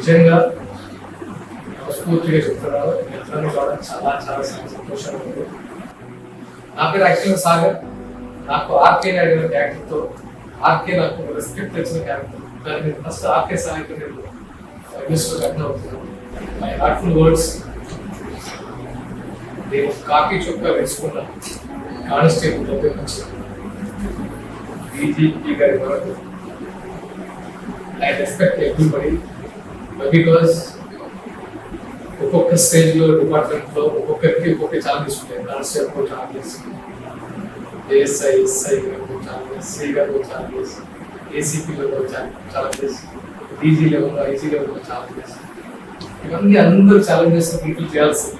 నిజంగా మనస్ఫూర్తిగా చెప్తున్నాను. ఎలక్ట్రానిక్ కావడం చాలా చాలా సంతోషంగా ఉంది. నా పేరు యాక్చువల్గా సాగర్. నాకు ఆర్కే అడిగిన క్యారెక్టర్తో ఆర్కే నాకు రెస్పెక్ట్ వచ్చిన క్యారెక్టర్. దాన్ని ఫస్ట్ ఆర్కే సాగర్ నేను ఇండస్ట్రీలో కట్టిన అవుతున్నాను. My heartful words. నేను కాకి చొక్కా వేసుకున్నాను కానిస్టేబుల్ దగ్గర నుంచి డీజీపీ గారి వరకు. ఐ రెస్పెక్ట్ ఎవ్రీబడి బికాస్ ఒక్కొక్క స్టేజ్లో డిపార్ట్మెంట్లో ఒక్కొక్కరికి ఒక్కొక్క ఛాలెంజెస్ ఉంటాయి. కానిస్టేబుల్ ఛాలెంజెస్, ఏఎస్ఐ ఎస్ఐ గారు ఛాలెంజెస్, సి గారు challenges, ACP level challenges, DG level, IG level challenges. ఇవన్నీ అందరూ ఛాలెంజెస్ ఫుల్ఫిల్ చేయాల్సింది.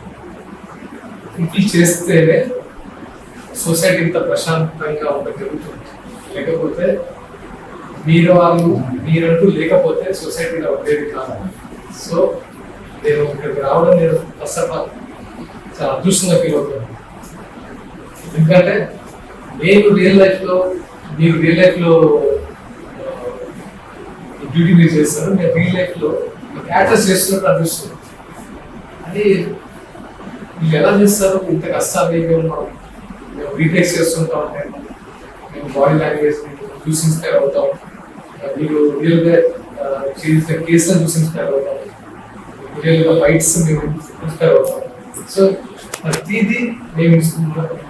ఫుల్ఫిల్ చేస్తేనే సొసైటీ ఇంత ప్రశాంతంగా ఉండగలుగుతుంది. లేకపోతే మీరంటూ లేకపోతే సొసైటీలో ఉండేది కాదు. సో నేను ఇక్కడికి రావడం నేను ఫస్ట్ ఆఫ్ ఆల్ చాలా అదృష్టంగా ఫీల్ అవుతాను. ఎందుకంటే మీరు రియల్ లైఫ్లో డ్యూటీ మీరు చేస్తారు. నేను రియల్ లైఫ్లో యాక్టర్స్ చేస్తున్నట్టు అనిపిస్తుంది. అది మీరు ఎలా చేస్తారు? ఇంత కష్టాలు మేము రీటేక్స్ చేస్తుంటా ఉంటాయి. మేము బాడీ లాంగ్వేజ్ చూసి ఇన్స్పైర్ అవుతాం. మీరు రియల్గా చేసిన కేసులను చూసి ఇన్స్పైర్ అవుతాం. రియల్గా ఫైట్స్ మేము ఇన్స్పైర్ అవుతాం. సో ప్రతిదీ మేము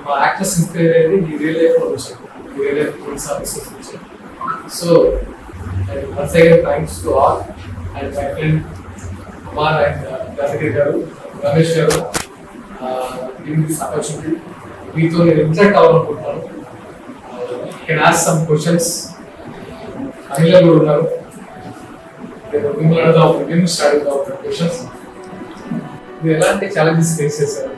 మా యాక్టర్స్ ఇన్స్పైర్ అయ్యేది ఈ రియల్ లైఫ్లో వచ్చాం. రియల్ లైఫ్ పోలీస్ ఆఫీసర్స్ వచ్చాం. So once again thanks to all and my friend Kumar and Ganagiri garu, Ramesh garu giving this opportunity. మీతో నేను ఇంటరాక్ట్ అవ్వాలనుకుంటున్నాను. Can ask some questions. Anil కూడా ఉన్నారు. మిమ్మల్ని అడుగుదాం, మేము స్టార్ట్ అవుతాం క్వశ్చన్స్. మీరు ఎలాంటి ఛాలెంజెస్ ఫేస్ చేశారు?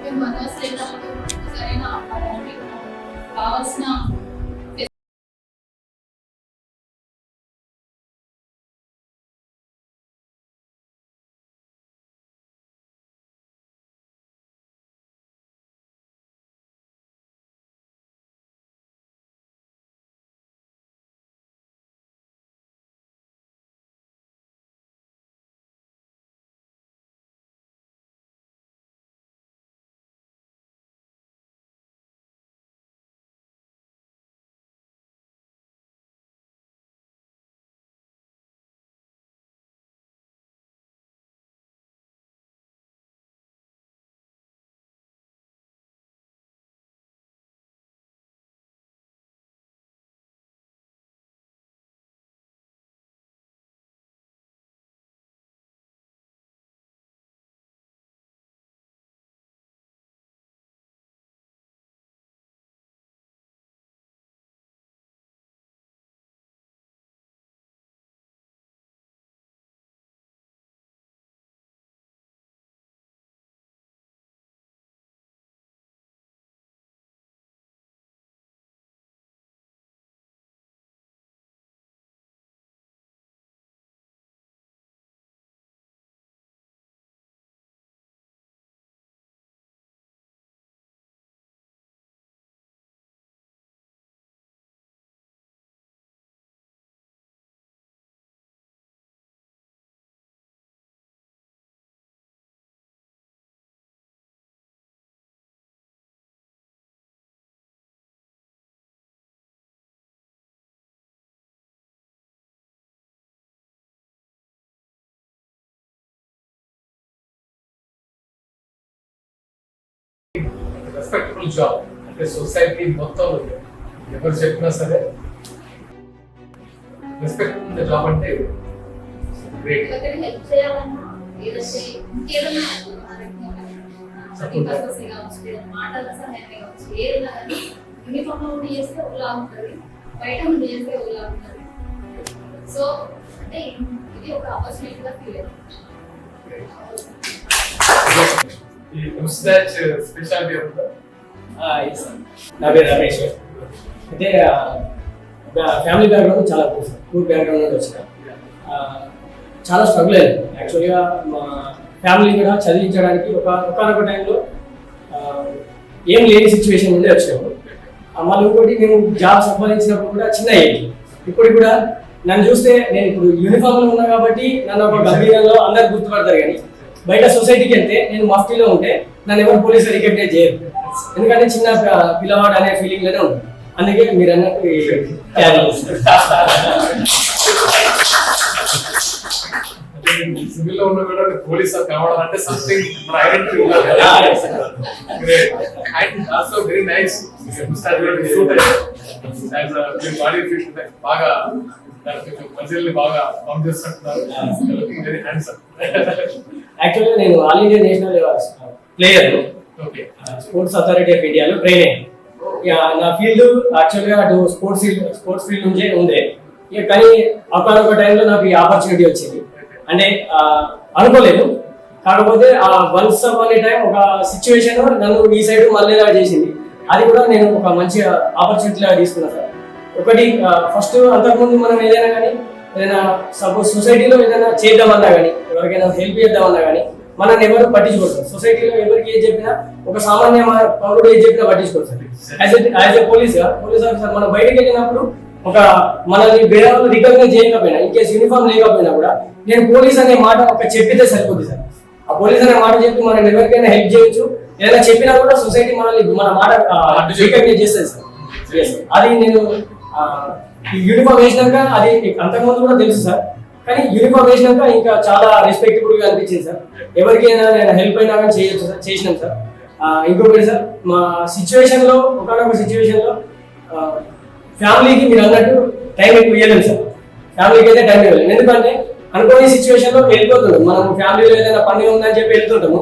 రెస్పెక్టబుల్ జాబ్ అంటే సొసైటీ మొత్తం ఎవరు చెప్పినా సరే రెస్పెక్ట్ ఉన్న జాబ్ అంటే గ్రేట్. సో అంటే ఇది ఒక ఆపర్చునిటీగా ఫీల్ అవుతుంది. ఈ ముస్టాచ్ స్పెషాలిటీ ఉందా? నా పేరు రమేష్. అయితే ఫ్యామిలీ బ్యాక్గ్రౌండ్ చాలా పూర్ బ్యాక్గ్రౌండ్ నుండి వచ్చిన చాలా స్ట్రగుల్ అయ్యింది. యాక్చువల్గా మా ఫ్యామిలీ కూడా చదివించడానికి ఒకనొక టైంలో ఏం లేని సిచ్యువేషన్ నుండి వచ్చినప్పుడు మళ్ళీ ఇంకోటి మేము జాబ్ సంపాదించినప్పుడు కూడా చిన్న ఏజ్. ఇప్పుడు కూడా నన్ను చూస్తే నేను ఇప్పుడు యూనిఫామ్ లో ఉన్నా కాబట్టి నన్ను ఒక గంభీరంలో అందరు గుర్తుపడతారు, కానీ బయట సొసైటీకి వెళ్తే నేను మఫ్టీలో ఉంటే నన్ను ఎవరు పోలీసులు రికగ్నైజ్ చేయరు, ఎందుకంటే చిన్న పిల్లవాడు అనే ఫీలింగ్ లోనే ఉంటుంది. అందుకే మీరు అన్నట్టు క్యారీ చేస్తారు. సివిల్ లో ఉన్న కూడా పోలీస్ కావడం అంటే సంథింగ్ మన identity and also very nice body fit బాగా మజిల్ని బాగా పంప్ చేస్తుంటున్నారు. Very handsome. యాక్చువల్గా నేను all India national player, sports authority of ఇండియాలో ట్రైన్ అయ్యాను. నా ఫీల్డ్ యాక్చువల్గా అటు స్పోర్ట్స్ ఫీల్డ్ నుంచే ఉండే, ఇక కానీ ఒకనొక టైంలో నాకు ఈ ఆపర్చునిటీ వచ్చింది. అంటే అనుకోలేదు, కాకపోతే ఆ వన్స్ అపాన్ ఏ టైం ఒక సిచ్యువేషన్ నన్ను ఈ సైడ్ మళ్ళీలా చేసింది. అది కూడా నేను ఒక మంచి ఆపర్చునిటీగా తీసుకున్నాను సార్. ఒకటి ఫస్ట్ అంతకుముందు మనం ఏదైనా కానీ ఏదైనా సపోజ్ సొసైటీలో ఏదైనా చేద్దామన్నా కానీ ఎవరికైనా హెల్ప్ చేద్దామన్నా కానీ మనల్ని ఎవరు పట్టించుకోరు. సొసైటీలో ఎవరికి ఏం చెప్పినా ఒక సామాన్య పౌరుడు ఏం చెప్పినా పట్టించుకోరు sir. As a police officer మనం బయటకు వెళ్ళినప్పుడు ఒక మనల్ని వేరే వాళ్ళు రికగ్నైజ్ చేయకపోయినా, ఇన్ కేసు యూనిఫామ్ లేకపోయినా కూడా నేను పోలీస్ అనే మాట ఒక చెప్పితే సరిపోద్ది సార్. ఆ పోలీస్ అనే మాట చెప్పి మనం ఎవరికైనా హెల్ప్ చేయొచ్చు, ఏదైనా చెప్పినా కూడా సొసైటీ మనల్ని మన మాట రికగ్నైజ్ చేస్తుంది సార్. అది నేను యూనిఫామ్ వేసినాక, అది అంతకుముందు కూడా తెలుసు సార్, కానీ యూనిఫామ్ వేసినాక ఇంకా చాలా రెస్పెక్టబుల్ గా అనిపించింది సార్. ఎవరికైనా నేను హెల్ప్ అయినా కానీ చేయొచ్చు సార్, చేసినాం సార్. ఇంకొకటి సార్, మా సిచ్యువేషన్ లో ఒకనొక సిచ్యువేషన్ లో ఫ్యామిలీకి మీరు అన్నట్టు టైం ఎక్కువ ఇవ్వలేము సార్. ఫ్యామిలీకి అయితే టైం ఇవ్వలేము, ఎందుకంటే అనుకోని సిచ్యువేషన్ లో వెళ్ళిపోతుంటాం. మనం ఫ్యామిలీలో ఏదైనా పండుగ ఉందని చెప్పి వెళ్తుంటాము,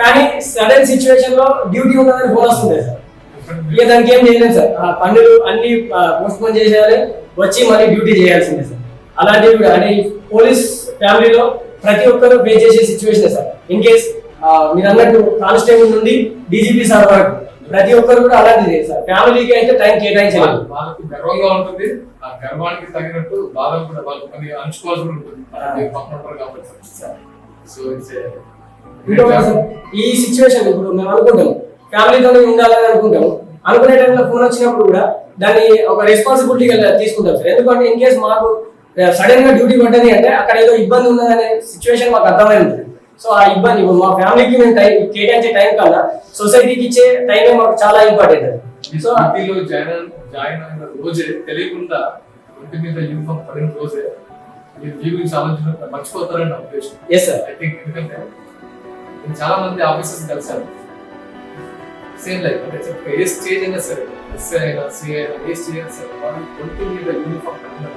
కానీ సడన్ సిచ్యువేషన్ లో డ్యూటీ ఉన్నదని ఫోన్ వస్తుంది సార్. ఇక దానికి ఏం చేయలేదు సార్. ఆ పనులు అన్ని పోస్ట్ పోన్ చేసేయాలి, వచ్చి మళ్ళీ డ్యూటీ చేయాల్సిందే సార్. అలాంటివి కూడా అంటే పోలీస్ ఫ్యామిలీలో ప్రతి ఒక్కరు పే చేసే సిచ్యువేషన్ సార్. ఇన్ కేస్ మీరు అన్నట్టు కానిస్టేబుల్ నుండి డీజీపీ సార్ వరకు ప్రతి ఒక్కరు కూడా అలాంటిది సార్. ఫ్యామిలీకి అయితే టైం కేటాయించాలి. వాళ్ళకి గర్వంగా ఉంటుంది, ఆ గర్వానికి తగినట్టు బాధ కూడా వాళ్ళు కొన్ని అంచుకోవాల్సి ఉంటుంది కాబట్టి. సో ఈ సిచ్యువేషన్ ఇప్పుడు మేము అనుకుంటాము ఫ్యామిలీతోనే ఉండాలని అనుకుంటాము, అనుకునే టైంలో ఫోన్ వచ్చినప్పుడు కూడా దాన్ని ఒక రెస్పాన్సిబిలిటీగా తీసుకుంటాం సార్. ఎందుకంటే ఇన్ కేసు మాకు సడన్ గా డ్యూటీ పడ్డది అంటే అక్కడ ఏదో ఇబ్బంది ఉన్నదనే సిచ్యువేషన్ మాకు అర్థమైంది. సో ఆ ఇబ్బంది మా ఫ్యామిలీకి మేము టైం కేటాయించే టైం కన్నా సొసైటీకి ఇచ్చే టైమే మాకు చాలా ఇంపార్టెంట్. సో జాయిన్ అయిన రోజే తెలియకుండా ఒంటి మీద యూనిఫామ్ పడిన రోజే మీరు మీ గురించి ఆలోచన మర్చిపోతారని నా ఉద్దేశం. Yes sir. ఐ థింక్ ఎందుకంటే నేను చాలా మంది ఆఫీసర్స్ కలిసాను, సేమ్ లైక్ అంటే ఏ స్టేజ్ అయినా సరే, ఎస్ఐ అయినా సిఐ అయినా ఏ స్టేజ్ అయినా సరే వాళ్ళు ఒంటి మీద యూనిఫామ్ పడిన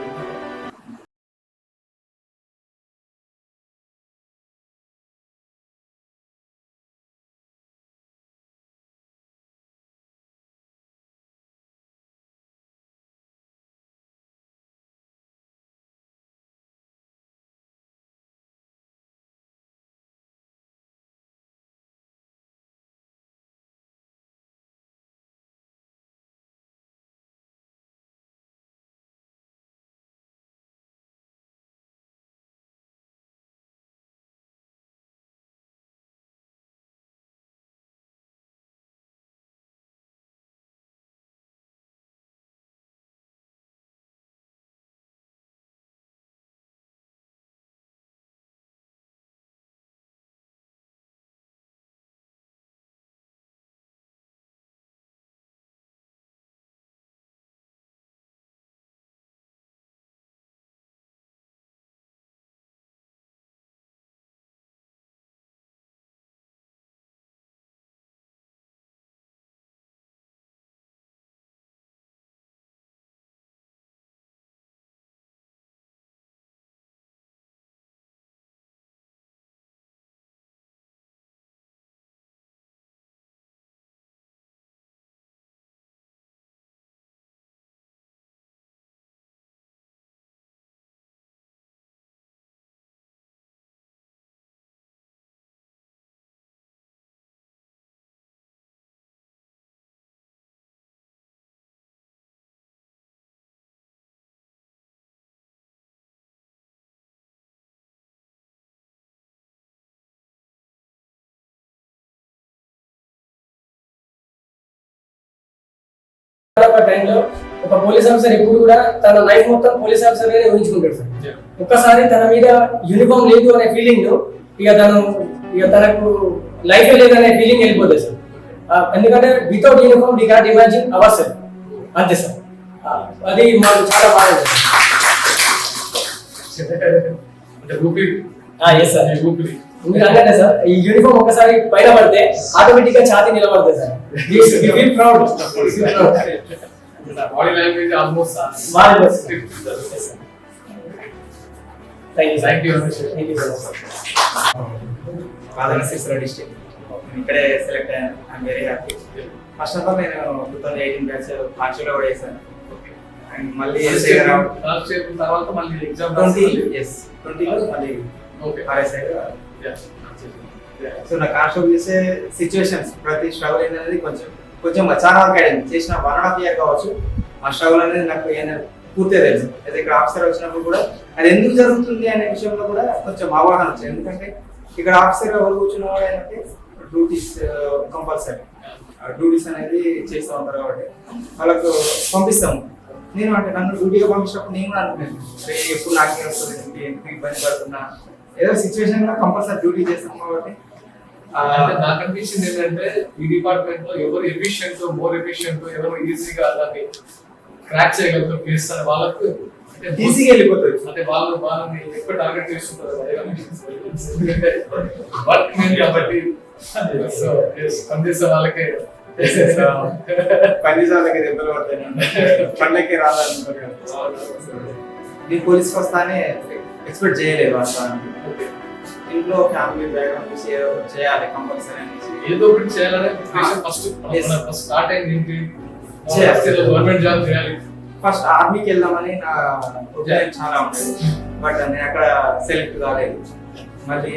టైంలో ఒక పోలీస్ ఆఫీసర్ ఎప్పుడు కూడా తన లైఫ్ మొత్తం పోలీస్ ఆఫీసర్ గానే ఊహించుకుంటాడు సార్. ఒక్కసారి తన మీద యూనిఫామ్ లేదు అనే ఫీలింగ్ ఇక తనకు లైఫ్ లేదనే ఫీలింగ్ వెళ్ళిపోతుంది సార్. ఎందుకంటే without uniform we can't imagine our self. అంతే సార్. అది మాకు చాలా బాగా అంటే ఊపిరి. Yes sir. ఊపిరి మీరు అన్నట్టే సార్, ఈ యూనిఫామ్ ఒకసారి పైన పడితే ఆటోమేటిక్ గా ఛాతీ నిలబడుతుంది sir. Proud. Body language almost thank you Rajanna Sircilla district ఇక్కడే సెలెక్ట్ అయ్యాను. I'm very happy. First of all నేను 2018 బ్యాచ్ కాన్స్టేబుల్ కూడా చేశాను. అండ్ మళ్ళీ తర్వాత మళ్ళీ ఎగ్జామ్ 20 మళ్ళీ RSI. సో నా కాన్స్టేబుల్ చేసే సిచ్యువేషన్స్ ప్రతి స్ట్రగుల్ అనేది కొంచెం చాలా వరకు అయింది. చేసిన 1.5 year కావచ్చు. ఆ స్ట్రగుల్ అనేది నాకు పూర్తిగా తెలుసు. అయితే ఇక్కడ ఆఫీసర్ వచ్చినప్పుడు కూడా అది ఎందుకు జరుగుతుంది అనే విషయంలో కూడా కొంచెం అవగాహన వచ్చింది. ఎందుకంటే ఇక్కడ ఆఫీసర్ ఎవరు కూర్చున్న వాడు ఏంటంటే డ్యూటీస్ కంపల్సరీ డ్యూటీస్ అనేది చేస్తూ ఉంటారు కాబట్టి వాళ్ళకు పంపిస్తాము. నేను అంటే నన్ను డ్యూటీగా పంపించినప్పుడు నేను కూడా అనుకున్నాను, ఎప్పుడు నాకే వస్తుంది డ్యూటీ, ఎందుకు ఇబ్బంది పడుతున్నా, ఏదో సిచ్యువేషన్ కంపల్సరీ డ్యూటీ చేస్తాం కాబట్టి. నాకు అనిపించింది ఏంటంటే ఈ డిపార్ట్మెంట్ లో ఎవరు ఎఫిషియెంట్, మోర్ ఎఫిషియెంట్, ఎవరు ఈజీగా దాన్ని క్రాక్ చేయగలుగుతారు కేసు అని వాళ్ళకు ఈజీగా వెళ్ళిపోతుంది. అంటే వాళ్ళని ఎక్కువ టార్గెట్ చేస్తుంటారు వర్క్ మీద కాబట్టి. సో పనిచేసే వాళ్ళకే పనిచేసే వాళ్ళకి దెబ్బలు పడతాయి, పనులకి రాదంటారు కదా. నేను పోలీస్కి వస్తానే ఎక్స్పెక్ట్ చేయలేదు అసలు. ఇంట్లో ఫ్యామిలీ బ్యాక్గ్రౌండ్ చూసి ఏదో చేయాలి కంపల్సరీ అనేసి ఏదో ఒకటి చేయాలనే ఫస్ట్ స్టార్ట్ అయింది. గవర్నమెంట్ జాబ్ చేయాలి. ఫస్ట్ ఆర్మీకి వెళ్దామని నా ఒపీనియన్ చాలా ఉండేది. బట్ నేను అక్కడ సెలెక్ట్ కాలేదు. మళ్ళీ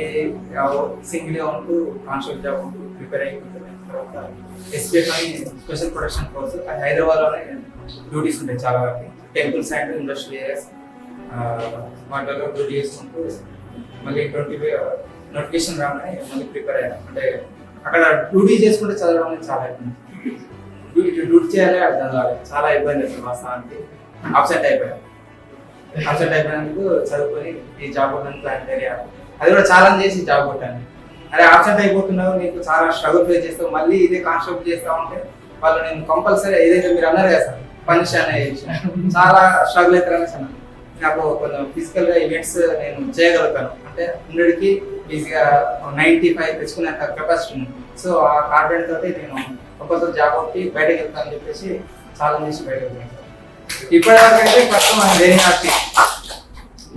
సింగిల్గా ఉంటూ కానిస్టేబుల్ జాబ్ ఉంటూ ప్రిపేర్ అయిపోతుంది. తర్వాత ఎస్పీఎఫ్ అని స్పెషల్ ప్రొటెక్షన్ కోర్స్ హైదరాబాద్లోనే డ్యూటీస్ ఉంటాయి చాలా వరకు. టెంపుల్స్ అండ్ ఇండస్ట్రియల్ ఏరియాస్ వాటిలో డ్యూటీ చేసుకుంటూ మళ్ళీ 20 నోటిఫికేషన్ రాగానే మళ్ళీ ప్రిపేర్ అయ్యాను. అంటే అక్కడ డ్యూటీ చేసుకుంటే చదవడం అనేది చాలా ఇబ్బంది. డ్యూటీ చేయాలి అర్థం కాలేదు, చాలా ఇబ్బంది అవుతుంది వాస్తవానికి. అబ్సెంట్ అయిపోయినందుకు చదువుకొని ఈ జాబ్ కొట్టాను ప్లాన్ చేయాలి. అది కూడా ఛాలెంజ్ చేసి జాబ్ కొట్టాను. అరే ఆబ్సెంట్ అయిపోతున్నావు, నీకు చాలా స్ట్రగుల్ ఫేస్ చేస్తావు, మళ్ళీ ఇదే కాన్స్టేబుల్ చేస్తా ఉంటే వాళ్ళు నేను కంపల్సరీ ఏదైతే మీరు అన్నారు కదా సార్ పనిష్ అనే చాలా స్ట్రగుల్ అవుతారని అన్నారు. నాకు కొంచెం ఫిజికల్గా ఈవెంట్స్ నేను చేయగలుగుతాను, అంటే 100కి ఈజీగా 95 తెచ్చుకునేంత కెపాసిటీ ఉంది. సో ఆ కాన్ఫిడెంట్ తోటి నేను ఒక్కొక్కరు జాబ్ కొట్టి బయటకు వెళ్తానని చెప్పేసి ఛాలెంజ్ చేసి బయటకు వెళ్తాను. ఇప్పటివరకు అయితే ఫస్ట్ మనం వెరీ హ్యాపీ.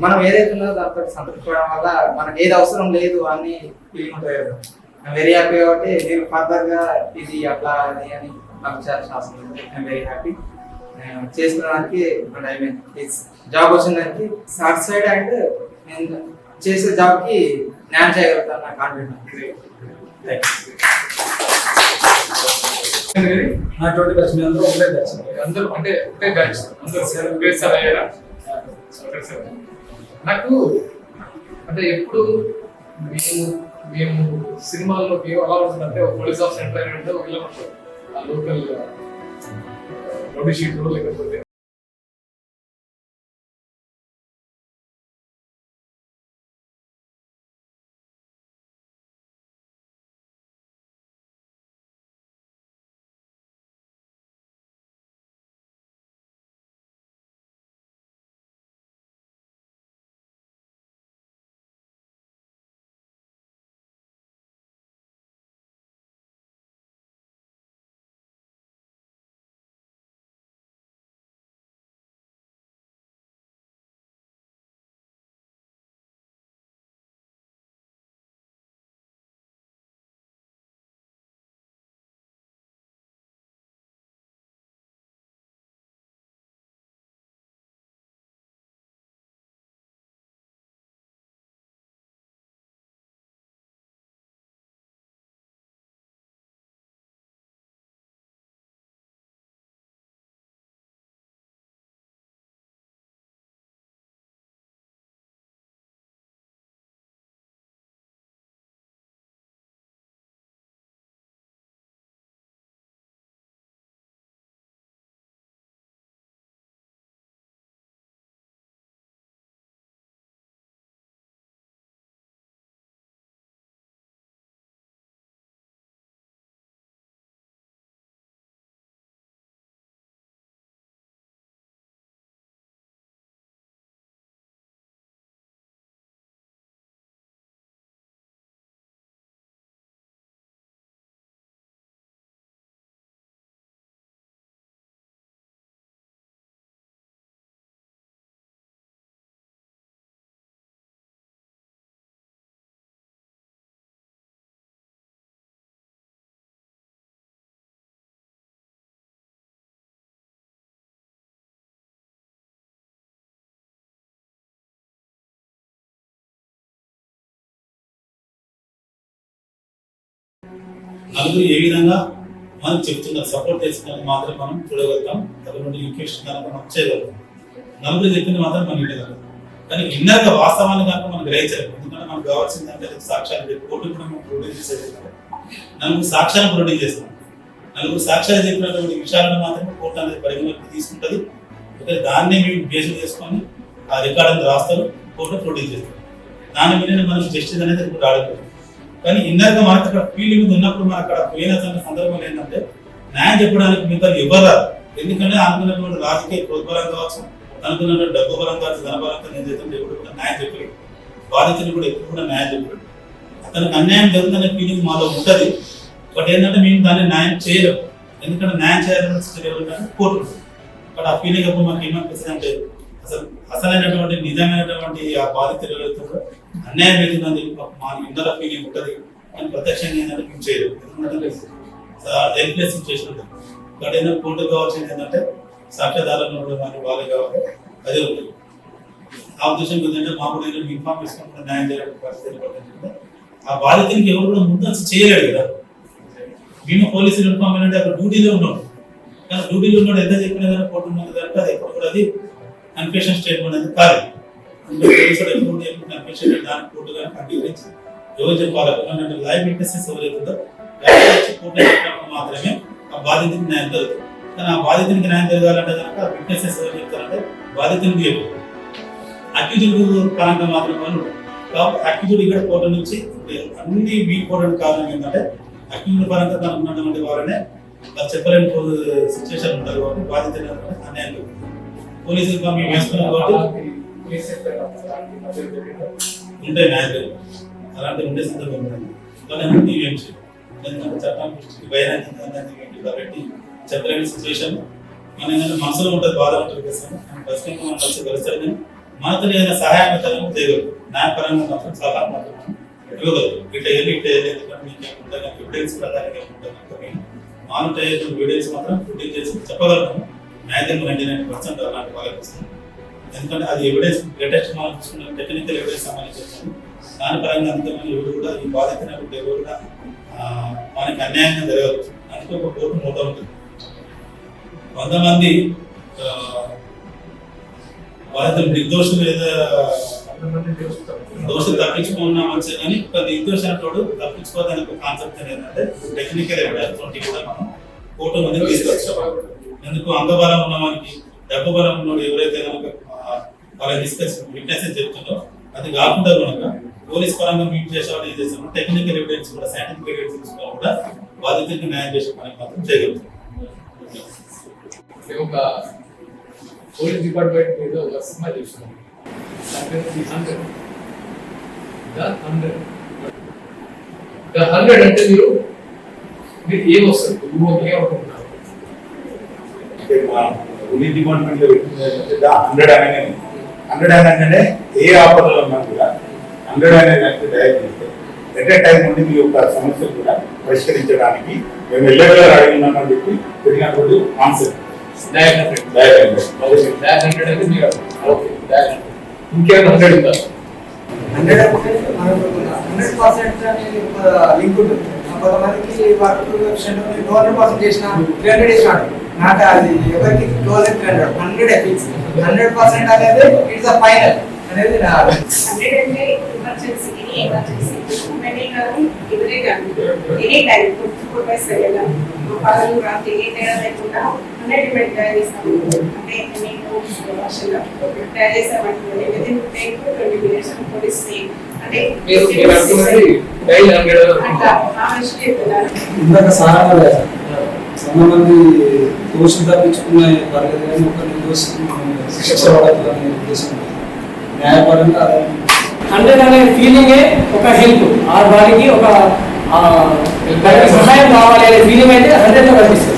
మనం ఏదైతే ఉన్నదో దాంతో సంతృప్తి పడడం వల్ల మనకు ఏది అవసరం లేదు అని ఫీలింగ్ ఉంటుంది కదా. నేను వెరీ హ్యాపీ కాబట్టి నేను ఫర్దర్గా ఇది అట్లా అది అని నాకు చాలా శాస్త్రం ఉంది. I'm very happy. నేను చేసుకున్నానికి అండ్ ఐ మీన్ జాబ్ వచ్చిన దానికి సాటిస్ఫైడ్ అండ్ నేను చేసే జాబ్కి న్యాయం చేయగలుగుతాను నా కాన్ఫిడెంట్. 20 బ్యాచ్ మీ అందరూ ఒకటే బ్యాచ్. అందరూ అంటే ఒకటే బ్యాచ్ అందరూ ఒకేసారి అయ్యారా? నాకు అంటే ఎప్పుడు మేము సినిమాల్లో అలా ఉంటుందంటే ఒక పోలీస్ ఆఫీసర్ ఎంటర్ అయినట్టు ఇలా ఉంటుంది. ఆ లోకల్ రౌడీ షీట్ లేకపోతే నలుగురు ఏ విధంగా మనం చెప్తున్నారు సపోర్ట్ చేస్తున్నారు మాత్రం మనం చూడగలుగుతాం. అటువంటి ఇన్ఫెక్షన్ కనుక మనం చేయగలుగుతాం. నలుగురు చెప్పింది మాత్రం మనం వినగలుగుతాం. కానీ ఇన్నర్గా వాస్తవాన్ని కనుక మనం గ్రహించలేము. ఎందుకంటే మనకు కావాల్సిందంటే సాక్ష్యాలు కోర్టు కూడా మనం ప్రొడ్యూస్ చేసేది. నలుగురు సాక్ష్యాలను ప్రొడ్యూస్ చేస్తాం. నలుగురు సాక్ష్యాలు చెప్పినటువంటి విషయాలను మాత్రమే కోర్టు అనేది పరిగణలోకి తీసుకుంటుంది. అయితే దాన్ని మేము బేస్ చేసుకొని ఆ రికార్డుని రాస్తారు, కోర్టు ప్రొడ్యూస్ చేస్తారు. దాని మీద మనకు జస్టిస్ అనేది ఇప్పుడు రావడం. కానీ ఇన్నర్గా మనకు అక్కడ ఫీల్డ్ మీద ఉన్నప్పుడు మనం అక్కడ పోయిన సందర్భంలో ఏంటంటే న్యాయం చెప్పడానికి మిగతా ఎవరు రాదు. ఎందుకంటే అనుకున్నటువంటి రాజకీయ ప్రోత్బలం కావచ్చు, అనుకున్నటువంటి డబ్బు బలం కావచ్చు, ధనబలంతో నేను చేస్తుంటే ఎప్పుడు కూడా న్యాయం చెప్పాడు. బాధితులు కూడా ఎప్పుడు కూడా న్యాయం చెప్పాడు. అతనికి అన్యాయం జరుగుతుందనే ఫీలింగ్ మాలో ఉంటుంది. బట్ ఏంటంటే మేము దాన్ని న్యాయం చేయలేము. ఎందుకంటే న్యాయం చేయాలని సిస్టమ్ కోర్టు. బట్ ఆ ఫీలింగ్ అప్పుడు మాకు ఏమనిపిస్తుంది అంటే అసలైనటువంటి నిజమైనటువంటి ఆ బాధితులు ఎవరైతే అన్యాయం అవుతుందని మా ఇందర ఫీలింగ్ ఉంటుంది. కానీ ప్రత్యక్షంగా ఏంటంటే మేము చేయలేము. ఎందుకంటే హెల్ప్లెస్ సిచ్యువేషన్ ఉంటుంది. బట్ ఏంటంటే కోర్టు కావాల్సింది ఏంటంటే సాక్ష్యాధారాలు కానీ వాళ్ళే కావాలి, అదే ఉంటుంది. ఆ ఉద్దేశం ఏంటంటే మా కూడా ఇన్ఫార్మ్ చేసుకుంటే న్యాయం చేయడానికి పరిస్థితి ఆ బాధితునికి ఎవరు కూడా ముందు చేయలేడు కదా. మేము పోలీసులు ఇన్ఫార్మ్ ఏంటంటే అక్కడ డ్యూటీలో ఉన్నాడు. కానీ డ్యూటీలో ఉన్నాడు ఎంత చెప్పినా కానీ కోర్టు ఉన్నది కనుక అది ఎప్పుడు కూడా అది కన్ఫెషన్ స్టేట్మెంట్ అనేది కాదు. పోలీసులు ఎప్పుడు కన్ఫెషన్ దానికి కోర్టు కానీ అంగీకరించి ఎవరు చెప్పాలి లైవ్ విట్నెసెస్ ఎవరైతుందో కోర్టు చెప్పినప్పుడు మాత్రమే ఆ బాధితునికి న్యాయం జరుగుతుంది. కానీ ఆ బాధితునికి న్యాయం జరగాలంటే కనుక విట్నెసెస్ ఎవరు చెప్తారంటే బాధితునికి చెప్పారు. అక్యూజ్డ్ పరంగా మాత్రమే వాళ్ళు కాబట్టి అక్యూజ్డ్ ఇక్కడ కోర్టు నుంచి అన్ని వీక్ కోర్టు కారణం ఏంటంటే అక్యూజ్డ్ పరంగా తనకు ఉన్నటువంటి వాళ్ళనే చెప్పలేని సిచ్యువేషన్ ఉంటారు కాబట్టి బాధితులు అన్యాయం జరుగుతుంది. పోలీసులు మేము వేసుకున్నాం కాబట్టి ఉంటాయి న్యాయం అలాంటి ఉండే సందర్భం ఉంటుంది. కానీ అన్ని ఏం చేయాలి ఎందుకంటే చట్టానికి బహిరంగంగా పెట్టి చెప్పలేని సిచ్యువేషన్ మన ఏంటంటే మనసులో ఉంటుంది, బాధ ఉంటుంది కదా. ఖచ్చితంగా మనం కలిసి కలుస్తారు. కానీ మనతో ఏదైనా సహాయం చేయగలరు. న్యాయపరంగా మాత్రం సలహా మాత్రం ఇవ్వగలరు. ఇట్లా వెళ్ళి ఎందుకంటే మీకు ఏముంటుంది ఎవిడెన్స్ ప్రధానంగా ఉంటుంది. మానిటర్ అయ్యే వీడియోస్ మాత్రం ప్రొడ్యూస్ చేసి చెప్పగలుగుతాము. మ్యాక్సిమం 99% అలాంటి వాళ్ళకి వస్తుంది. ఎందుకంటే అది ఎవిడెన్స్ లేటెస్ట్ మనం చూసుకున్న టెక్నికల్ ఎవిడెన్స్ సంబంధించి దాని పరంగా అందుకని ఎవరు కూడా ఈ బాధితులు ఎవరు కూడా మనకి అన్యాయంగా జరగదు. అందుకే ఒక కోర్టు మూట ఉంటుంది. 100 మంది బాధితులు నిర్దోషులు ఏదో దోషులు తప్పించుకున్నా మంచిది కానీ ఒక నిర్దోష అంటోడు తప్పించుకోవడానికి ఒక కాన్సెప్ట్ ఏంటంటే టెక్నికల్ ఎవిడెన్స్ కూడా మనం కోర్టు మంది తీసుకొచ్చాం. ఎందుకు అంగబలం ఉన్న మనకి డబ్బు బలం ఉన్నోడు ఎవరైతే కనుక వాళ్ళ డిస్కస్ విట్నెస్ చెప్తుందో అది కాకుండా కనుక పోలీస్ పరంగా మీట్ చేసేవాళ్ళు ఏం చేస్తాం టెక్నికల్ ఎవిడెన్స్ కూడా సైంటిఫిక్ ఎవిడెన్స్ తీసుకున్నా కూడా బాధితులకు న్యాయం చేసే పని మాత్రం చేయగలుగుతాం. ఒక పోలీస్ డిపార్ట్మెంట్ మీద ఒక సినిమా చూస్తున్నాం. The 100 అంటే మీరు ఏమొస్తుంది ఏమనుకుంటున్నారు? పోలీస్ డిపార్ట్మెంట్ లో 100 అనగానే ఏ ఆపదలో ఉన్నా కూడా 100 అనే దానికి డయల్ చేస్తే ఎట్ ఏ టైం నుండి మీ యొక్క సమస్యలు కూడా పరిష్కరించడానికి మేము ఎల్లవేళ అడిగి ఉన్నామని చెప్పి పెట్టినటువంటి కాన్సెప్ట్. ఇంకేమైనా 100 ఉందా? 100% అనేది లింక్ ఉంటుంది. కొంతమందికి వర్క్ 200% చేసిన 300 చేసినాడు. నాకు అది ఎవరికి క్లోజ్ 300 ఫిక్స్. 100% అనేది ఇట్స్ ద ఫైనల్ అనేది నా 100 అంటే ఎమర్జెన్సీ ఇవరే కానీ ఎనీ టైం 24 బై 7 పగలు రాత్రి ఏ తేడా లేకుండా 100% తయారు చేస్తాము. అంటే మీకు భాషలో తయారు చేసామంటే విదిన్ 10 to 20 minutes పోలీస్ అంటే ఇందాక సారా చాలా మంది దోషులు తప్పించుకున్న పర్లేదు కానీ ఒక నిర్దోషికి శిక్ష పడాలనే ఉద్దేశం న్యాయపరంగా 100 అనే ఫీలింగే ఒక హెల్ప్ ఆ వారికి ఒక సహాయం కావాలి అనే ఫీలింగ్ అయితే 100లో కనిపిస్తుంది.